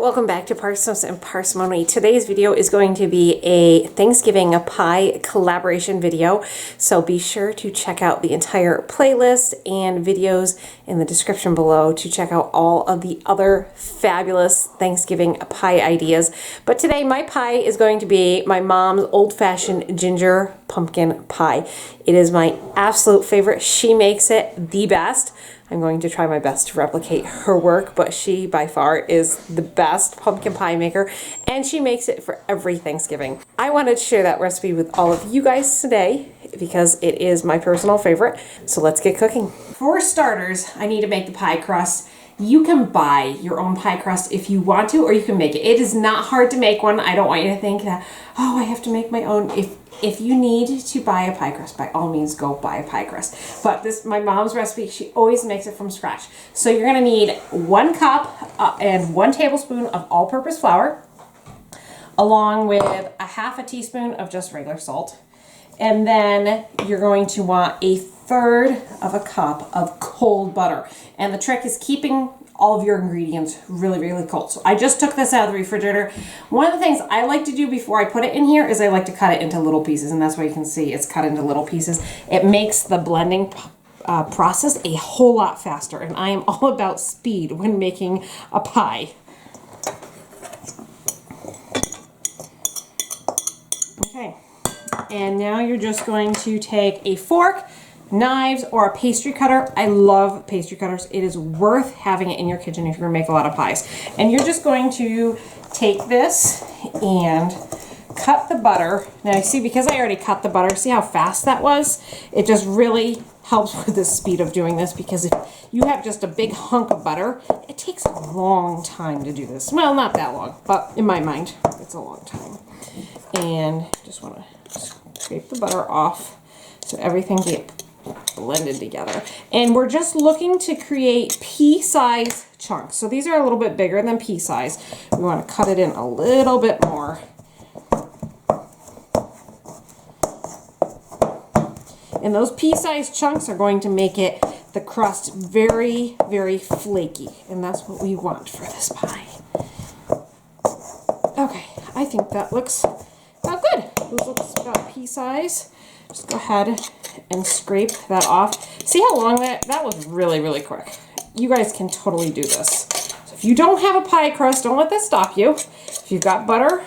Welcome back to Parsnips and Parsimony. Today's video is going to be a Thanksgiving pie collaboration video, so be sure to check out the entire playlist and videos in the description below to check out all of the other fabulous Thanksgiving pie ideas. But today my pie is going to be my mom's old-fashioned ginger pumpkin pie. It is my absolute favorite. She makes it the best. I'm going to try my best to replicate her work, but she by far is the best pumpkin pie maker, and she makes it for every Thanksgiving. I wanted to share that recipe with all of you guys today because it is my personal favorite. So let's get cooking. For starters, I need to make the pie crust. You can buy your own pie crust if you want to, or you can make it. It is not hard to make one. I don't want you to think that, oh, I have to make my own. If you need to buy a pie crust, by all means, go buy a pie crust. But this, my mom's recipe, she always makes it from scratch. So you're gonna need 1 cup and 1 tablespoon of all-purpose flour, along with a ½ teaspoon of just regular salt. And then you're going to want 1/3 of a cup of cold butter. And the trick is keeping all of your ingredients really, really cold. So I just took this out of the refrigerator. One of the things I like to do before I put it in here is I like to cut it into little pieces, and that's why you can see it's cut into little pieces. It makes the blending process a whole lot faster, and I am all about speed when making a pie. Okay, and now you're just going to take a fork, knives, or a pastry cutter. I love pastry cutters. It is worth having it in your kitchen if you're gonna make a lot of pies. And you're just going to take this and cut the butter. Now you see, because I already cut the butter, see how fast that was? It just really helps with the speed of doing this, because if you have just a big hunk of butter, it takes a long time to do this. Well, not that long, but in my mind, it's a long time. And just wanna scrape the butter off so everything gets blended together. And we're just looking to create pea-size chunks. So these are a little bit bigger than pea size. We want to cut it in a little bit more. And those pea-sized chunks are going to make it, the crust, very, very flaky. And that's what we want for this pie. Okay, I think that looks about good. This looks about pea size. Just go ahead and scrape that off. See how long that was really, really quick. You guys can totally do this. So if you don't have a pie crust, don't let that stop you. If you've got butter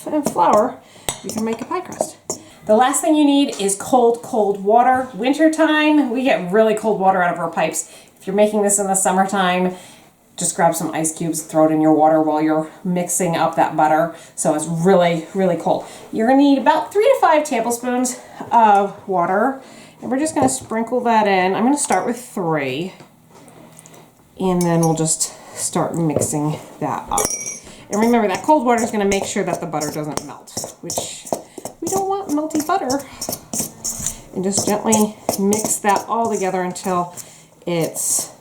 and flour, you can make a pie crust. The last thing you need is cold, cold water. Wintertime, we get really cold water out of our pipes. If you're making this in the summertime, just grab some ice cubes, throw it in your water while you're mixing up that butter so it's really, really cold. You're gonna need about 3 to 5 tablespoons of water, and we're just gonna sprinkle that in. I'm gonna start with 3, and then we'll just start mixing that up. And remember, that cold water is gonna make sure that the butter doesn't melt, which we don't want melty butter. And just gently mix that all together until it's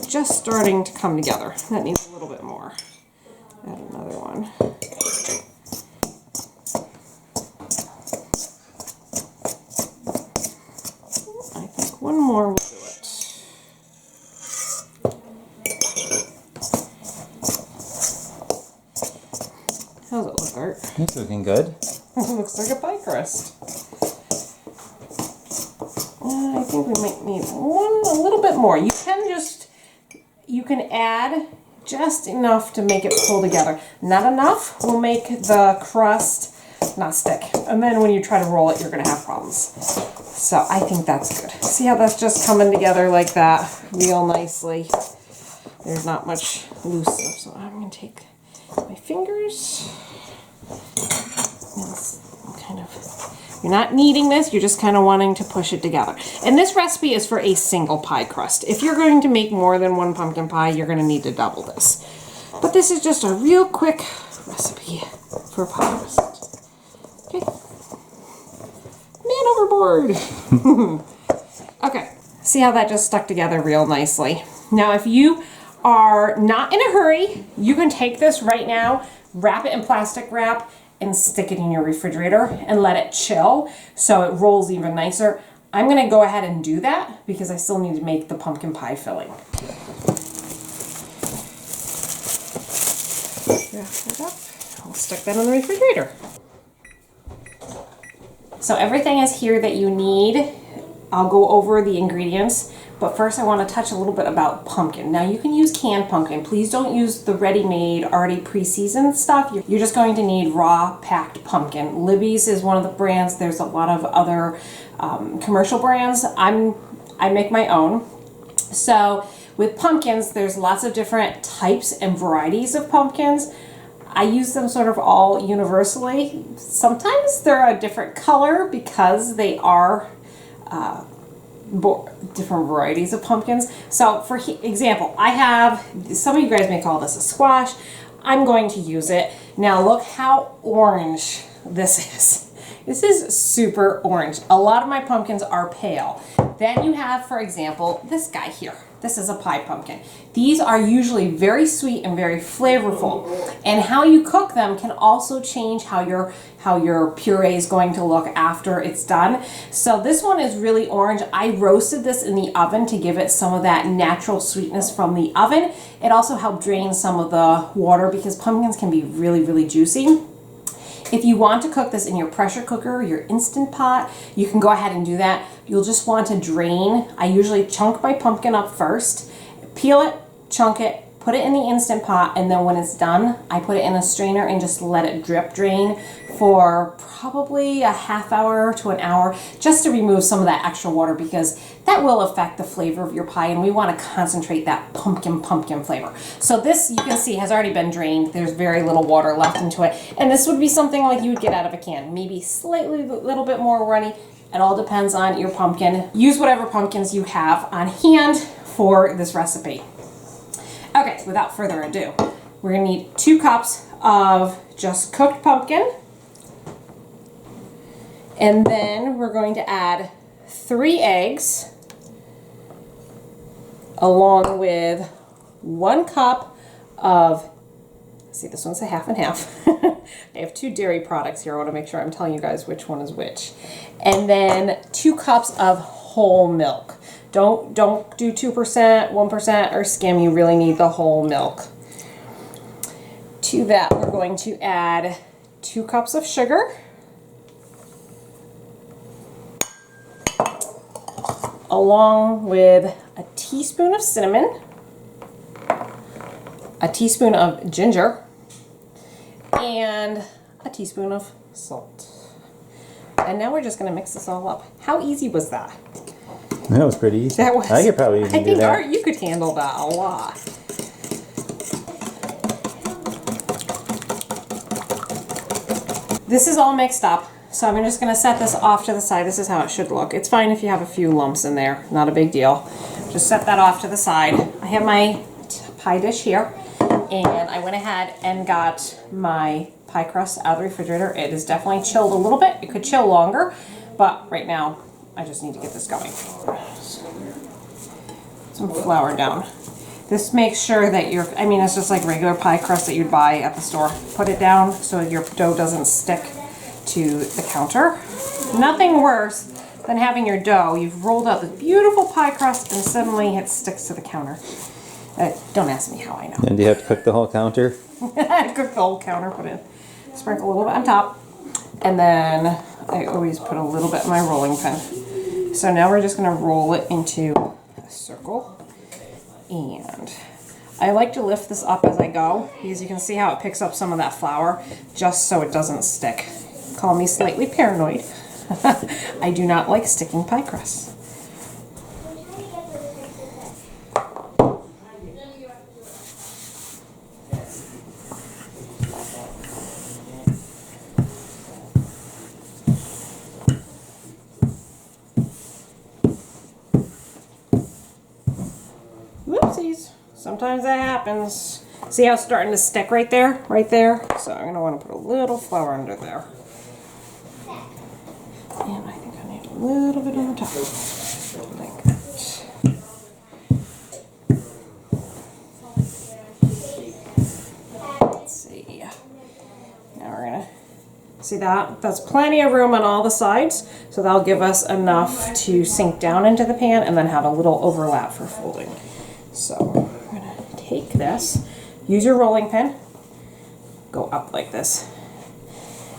just starting to come together. That needs a little bit more. Add another one. I think one more will do it. How's it look, Art? It's looking good. It looks like a pie crust. I think we might need a little bit more. You can add just enough to make it pull together. Not enough will make the crust not stick. And then when you try to roll it, you're gonna have problems. So I think that's good. See how that's just coming together like that, real nicely. There's not much loose stuff. So I'm gonna take my fingers and kind of, you're not kneading this, you're just kind of wanting to push it together. And this recipe is for a single pie crust. If you're going to make more than 1 pumpkin pie, you're going to need to double this. But this is just a real quick recipe for pie crust. Okay. Man overboard. Okay, see how that just stuck together real nicely. Now if you are not in a hurry, you can take this right now, wrap it in plastic wrap, and stick it in your refrigerator and let it chill so it rolls even nicer. I'm gonna go ahead and do that because I still need to make the pumpkin pie filling. Wrap it up. I'll stick that in the refrigerator. So everything is here that you need. I'll go over the ingredients, but first I want to touch a little bit about pumpkin. Now you can use canned pumpkin. Please don't use the ready-made, already pre-seasoned stuff. You're just going to need raw packed pumpkin. Libby's is one of the brands. There's a lot of other commercial brands. I make my own. So with pumpkins, there's lots of different types and varieties of pumpkins. I use them sort of all universally. Sometimes they're a different color because they are different varieties of pumpkins. So for example, I have, some of you guys may call this a squash. I'm going to use it. Now look how orange this is. This is super orange. A lot of my pumpkins are pale. Then you have, for example, this guy here. This is a pie pumpkin. These are usually very sweet and very flavorful. And how you cook them can also change how your puree is going to look after it's done. So this one is really orange. I roasted this in the oven to give it some of that natural sweetness from the oven. It also helped drain some of the water because pumpkins can be really, really juicy. If you want to cook this in your pressure cooker, your Instant Pot, you can go ahead and do that. You'll just want to drain. I usually chunk my pumpkin up first, peel it, chunk it, put it in the Instant Pot, and then when it's done, I put it in a strainer and just let it drip drain for probably a half hour to an hour just to remove some of that extra water because that will affect the flavor of your pie and we want to concentrate that pumpkin flavor. So this, you can see, has already been drained. There's very little water left into it. And this would be something like you would get out of a can, maybe slightly a little bit more runny. It all depends on your pumpkin. Use whatever pumpkins you have on hand for this recipe. Okay, without further ado, we're gonna need 2 cups of just cooked pumpkin. And then we're going to add 3 eggs along with 1 cup of, see, this one's a half and half. I have 2 dairy products here. I want to make sure I'm telling you guys which one is which. And then 2 cups of whole milk. Don't do 2%, 1% or skim. You really need the whole milk. To that, we're going to add 2 cups of sugar. Along with a teaspoon of cinnamon, a teaspoon of ginger, and a teaspoon of salt. And now we're just going to mix this all up. How easy was that? That was pretty easy. That was, I could probably even do that. Art, you could handle that a lot. This is all mixed up. So I'm just going to set this off to the side. This is how it should look. It's fine if you have a few lumps in there. Not a big deal. Just set that off to the side. I have my pie dish here. And I went ahead and got my pie crust out of the refrigerator. It is definitely chilled a little bit. It could chill longer. But right now, I just need to get this going. Some flour down. This makes sure that it's just like regular pie crust that you'd buy at the store. Put it down so your dough doesn't stick to the counter. Nothing worse than having your dough, you've rolled out this beautiful pie crust and suddenly it sticks to the counter. Don't ask me how I know. And do you have to cook the whole counter? Cook the whole counter, sprinkle a little bit on top, and then I always put a little bit in my rolling pin. So now we're just going to roll it into a circle, and I like to lift this up as I go because you can see how it picks up some of that flour just so it doesn't stick. Call me slightly paranoid. I do not like sticking pie crust. Whoopsies. Sometimes that happens. See how it's starting to stick right there? Right there? So I'm going to want to put a little flour under there. And I think I need a little bit on the top. Like that. Let's see. Now we're going to see that. That's plenty of room on all the sides. So that'll give us enough to sink down into the pan and then have a little overlap for folding. So I'm going to take this. Use your rolling pin. go up like this.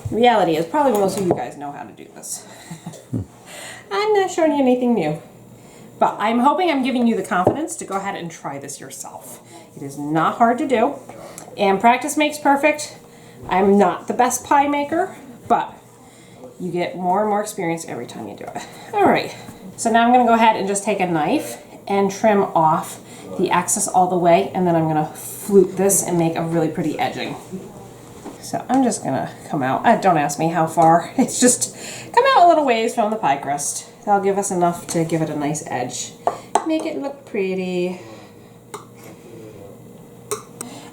The reality is probably most of you guys know how to do this. I'm not showing you anything new. But I'm hoping I'm giving you the confidence to go ahead and try this yourself. It is not hard to do. And practice makes perfect. I'm not the best pie maker, but you get more and more experience every time you do it. All right. So now I'm going to go ahead and just take a knife and trim off the excess all the way. And then I'm going to flute this and make a really pretty edging. So I'm just going to come out. Don't ask me how far. It's just come out a little ways from the pie crust. That'll give us enough to give it a nice edge. Make it look pretty.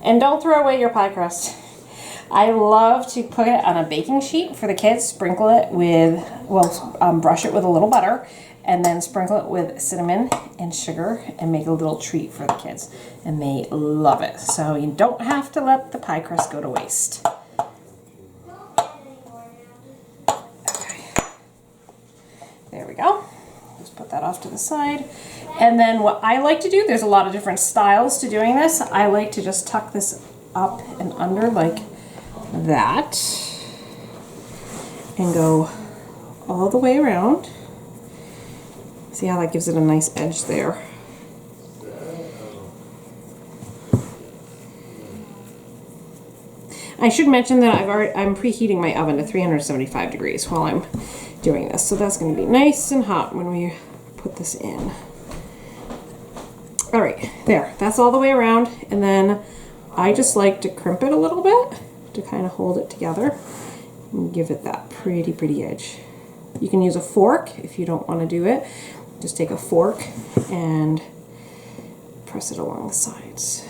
And don't throw away your pie crust. I love to put it on a baking sheet for the kids, sprinkle it with, brush it with a little butter, and then sprinkle it with cinnamon and sugar and make a little treat for the kids. And they love it. So you don't have to let the pie crust go to waste. There we go. Just put that off to the side. And then what I like to do, there's a lot of different styles to doing this. I like to just tuck this up and under like that and go all the way around. See how that gives it a nice edge there. I should mention that I'm preheating my oven to 375 degrees while I'm doing this. So that's going to be nice and hot when we put this in. All right, there, that's all the way around. And then I just like to crimp it a little bit to kind of hold it together and give it that pretty edge. You can use a fork if you don't want to do it. Just take a fork and press it along the sides.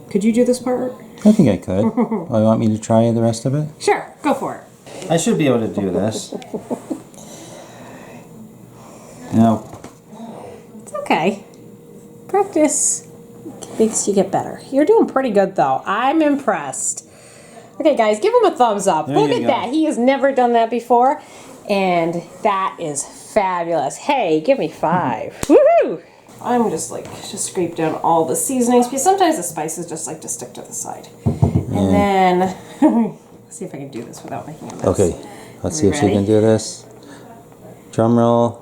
Could you do this part? I think I could. Oh, you want me to try the rest of it? Sure, go for it. I should be able to do this. No. It's okay. Practice makes you get better. You're doing pretty good though. I'm impressed. Okay guys, give him a thumbs up. Look at that. He has never done that before. And that is fabulous. Hey, give me 5. Woohoo! I'm just scrape down all the seasonings because sometimes the spices just like to stick to the side. And then, let's see if I can do this without making a mess. Okay, let's see if she can do this. Drum roll.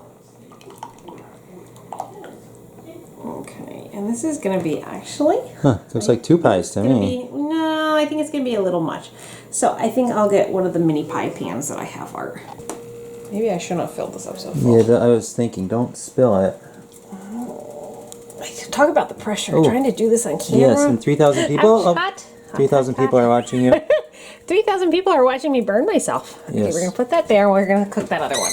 Okay, and this is going to be actually... Huh, looks like 2 pies to me. No, I think it's going to be a little much. So I think I'll get one of the mini pie pans that I have, Art. Maybe I shouldn't have filled this up so full. Yeah, I was thinking, don't spill it. Talk about the pressure. Trying to do this on camera. Yes, and 3,000 people? 3,000 people are watching you. 3,000 people are watching me burn myself. Okay, yes. We're going to put that there. We're going to cook that other one.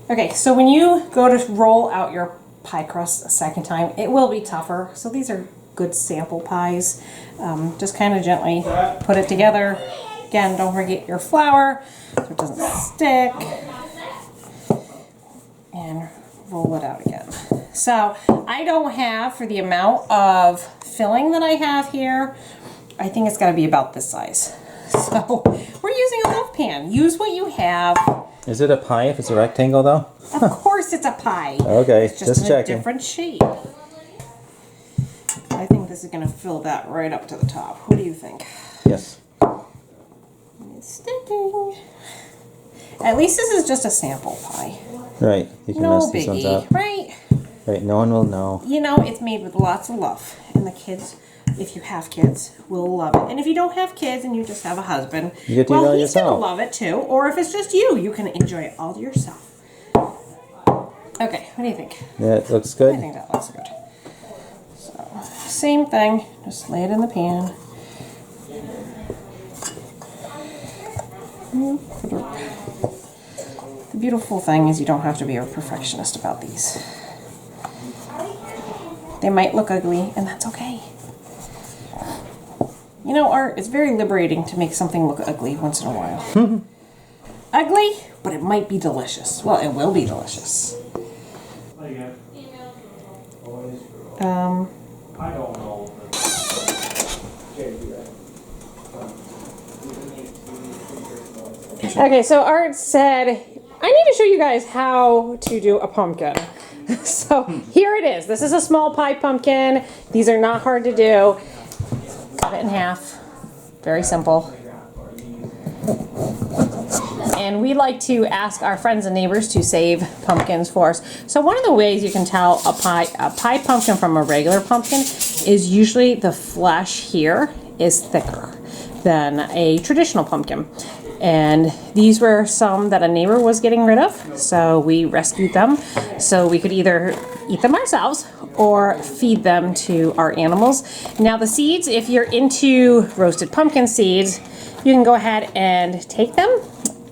Okay, so when you go to roll out your pie crust a second time, it will be tougher. So these are good sample pies. Just kind of gently put it together. Again, don't forget your flour so it doesn't stick. And roll it out again. So I don't have, for the amount of filling that I have here, I think it's got to be about this size. So we're using a loaf pan. Use what you have. Is it a pie if it's a rectangle though? Of course it's a pie. Okay, it's just in checking. A different shape. I think this is going to fill that right up to the top. What do you think? Yes. It's sticking. At least this is just a sample pie. Right, you can mess these ones up. Right? Right, no one will know. You know, it's made with lots of love. And the kids, if you have kids, will love it. And if you don't have kids and you just have a husband, you get to eat all he's going to yourself. love it too. Or if it's just you, you can enjoy it all to yourself. Okay, what do you think? Yeah, it looks good. I think that looks good. So, same thing. Just lay it in the pan. The beautiful thing is you don't have to be a perfectionist about these. They might look ugly, and that's okay. You know, Art, it's very liberating to make something look ugly once in a while. Ugly, but it might be delicious. Well, it will be delicious. I don't know. Okay, so Art said, I need to show you guys how to do a pumpkin. So here it is. This is a small pie pumpkin. These are not hard to do. cut it in half. Very simple. And we like to ask our friends and neighbors to save pumpkins for us. So one of the ways you can tell a pie pumpkin from a regular pumpkin is usually the flesh here is thicker than a traditional pumpkin. And these were some that a neighbor was getting rid of, so we rescued them so we could either eat them ourselves or feed them to our animals. Now the seeds, if you're into roasted pumpkin seeds, you can go ahead and take them,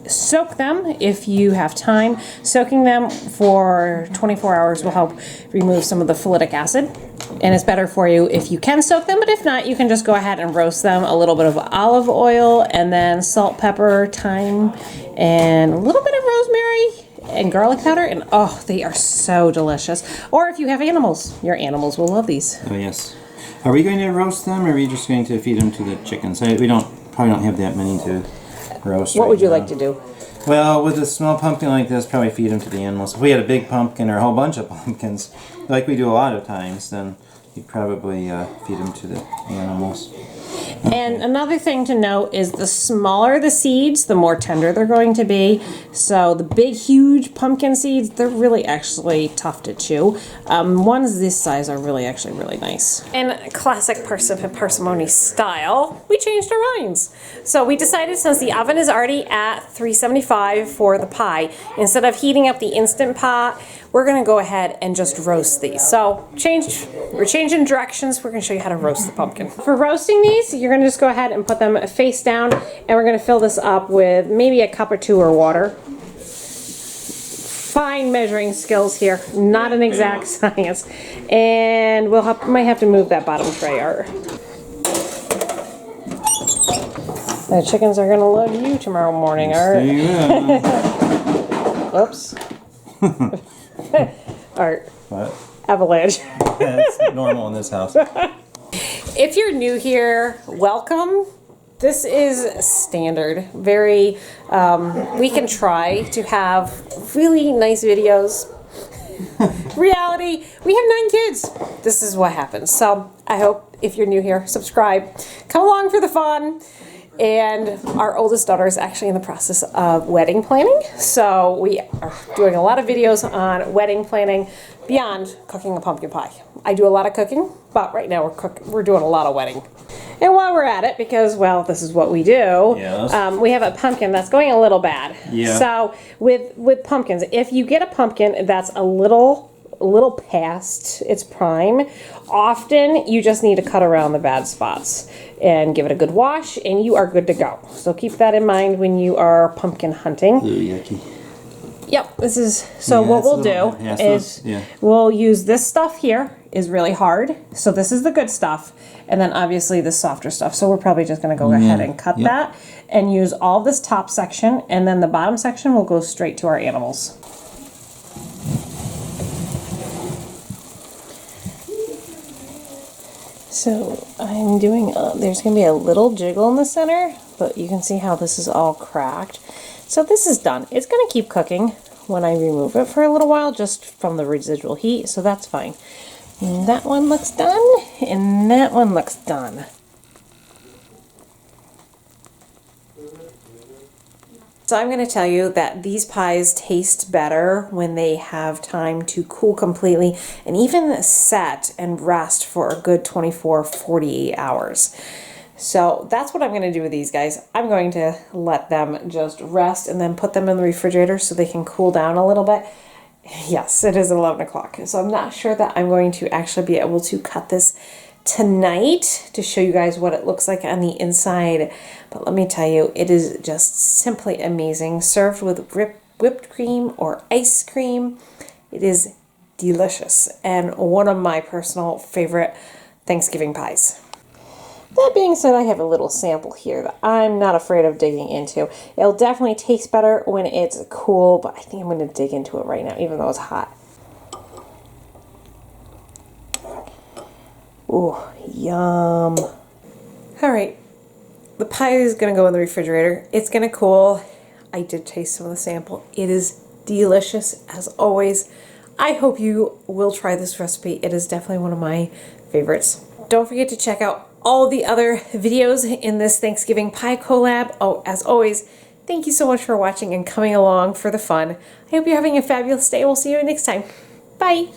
soak them if you have time. Soaking them for 24 hours will help remove some of the phytic acid, and it's better for you if you can soak them, but if not, you can just go ahead and roast them. A little bit of olive oil and then salt, pepper, thyme, and a little bit of rosemary and garlic powder, and oh, they are so delicious. Or if you have animals, your animals will love these. Oh yes. Are we going to roast them, or are we just going to feed them to the chickens? We probably don't have that many to roast. What would you like to do? Well, with a small pumpkin like this, probably feed them to the animals. If we had a big pumpkin or a whole bunch of pumpkins, like we do a lot of times, then you'd probably feed them to the animals. And another thing to note is the smaller the seeds, the more tender they're going to be. So the big, huge pumpkin seeds, they're really actually tough to chew. Ones this size are really nice. In classic Parsnips and Parsimony style, we changed our minds. So we decided, since the oven is already at 375 for the pie, instead of heating up the Instant Pot, we're gonna go ahead and just roast these. So we're changing directions. We're gonna show you how to roast the pumpkin. For roasting these, you're gonna just go ahead and put them face down, and we're gonna fill this up with maybe a cup or two of water. Fine measuring skills here, not an exact science. And might have to move that bottom tray. The chickens are gonna love you tomorrow morning, Art. Whoops. Art. What? Avalanche. That's normal in this house. If you're new here, welcome. This is standard. Very, we can try to have really nice videos. Reality, we have 9 kids. This is what happens. So I hope if you're new here, subscribe. Come along for the fun. And our oldest daughter is actually in the process of wedding planning. So we are doing a lot of videos on wedding planning beyond cooking a pumpkin pie. I do a lot of cooking, but right now we're doing a lot of wedding. And while we're at it, because, well, this is what we do, yes. We have a pumpkin that's going a little bad. Yeah. So with pumpkins, if you get a pumpkin that's a little past its prime, often you just need to cut around the bad spots and give it a good wash, and you are good to go. So keep that in mind when you are pumpkin hunting. Ooh, yucky. Yep, this is, so yeah, what we'll do is we'll use this stuff here is really hard. So this is the good stuff, and then obviously the softer stuff. So we're probably just gonna go ahead and cut that and use all this top section, and then the bottom section will go straight to our animals. So I'm doing, there's going to be a little jiggle in the center, but you can see how this is all cracked. So this is done. It's going to keep cooking when I remove it for a little while, just from the residual heat, so that's fine. And that one looks done, and that one looks done. So I'm going to tell you that these pies taste better when they have time to cool completely and even set and rest for a good 24, 48 hours. So that's what I'm going to do with these guys. I'm going to let them just rest and then put them in the refrigerator so they can cool down a little bit. Yes, it is 11 o'clock. So I'm not sure that I'm going to actually be able to cut this tonight to show you guys what it looks like on the inside, but let me tell you, it is just simply amazing. Served with whipped cream or ice cream, it is delicious and one of my personal favorite Thanksgiving pies. That being said, I have a little sample here that I'm not afraid of digging into. It'll definitely taste better when it's cool, but I think I'm going to dig into it right now, even though it's hot. Ooh, yum. All right, the pie is gonna go in the refrigerator. It's gonna cool. I did taste some of the sample. It is delicious as always. I hope you will try this recipe. It is definitely one of my favorites. Don't forget to check out all the other videos in this Thanksgiving pie collab. Oh, as always, thank you so much for watching and coming along for the fun. I hope you're having a fabulous day. We'll see you next time. Bye!